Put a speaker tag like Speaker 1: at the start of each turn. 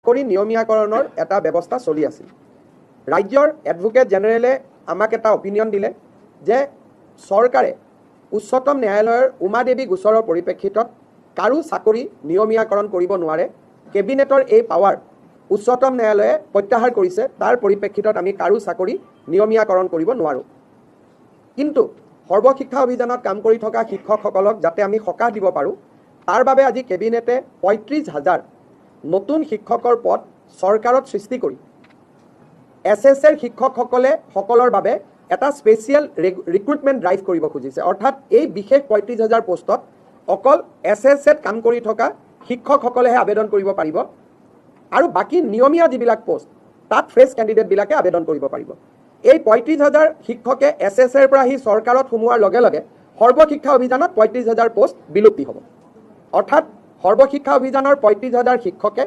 Speaker 1: কৰি নিয়মীয়াকৰণৰ এটা ব্যৱস্থা চলি আছিল। ৰাজ্যৰ এডভোকেট জেনেৰেলে আমাক এটা অপিনিয়ন দিলে যে চৰকাৰে উচ্চতম ন্যায়ালয়ৰ উমা দেৱী গোচৰৰ পৰিপ্ৰেক্ষিতত কাৰো চাকৰি নিয়মীয়াকৰণ কৰিব নোৱাৰে। কেবিনেটৰ এই পাৱাৰ উচ্চতম ন্যায়ালয়ে প্ৰত্যাহাৰ কৰিছে, তাৰ পৰিপ্ৰেক্ষিতত আমি কাৰো চাকৰি নিয়মীয়াকৰণ কৰিব নোৱাৰোঁ। কিন্তু সৰ্বশিক্ষা অভিযানত কাম কৰি থকা শিক্ষকসকলক যাতে আমি সকাহ দিব পাৰোঁ, তাৰ বাবে আজি কেবিনেটে ৩৫,০০০ নতুন শিক্ষকৰ পদ চৰকাৰত সৃষ্টি কৰি SSR শিক্ষকসকলৰ বাবে এটা স্পেচিয়েল ৰিক্ৰুটমেণ্ট ড্ৰাইভ কৰিব খুজিছে। অৰ্থাৎ এই বিশেষ ৩৫,০০০ পোষ্টত অকল SSRত কাম কৰি থকা শিক্ষকসকলেহে আবেদন কৰিব পাৰিব আৰু বাকী নিয়মীয়া যিবিলাক পোষ্ট তাত ফ্ৰেছ কেণ্ডিডেটবিলাকে আবেদন কৰিব পাৰিব। এই ৩৫,০০০ শিক্ষকে SSRৰ পৰা আহি চৰকাৰত সোমোৱাৰ লগে লগে সৰ্বশিক্ষা অভিযানত ৩৫,০০০ পোষ্ট বিলুপ্তি হ'ব। অৰ্থাৎ সৰ্বশিক্ষা অভিযানৰ ৩৫,০০০ শিক্ষকে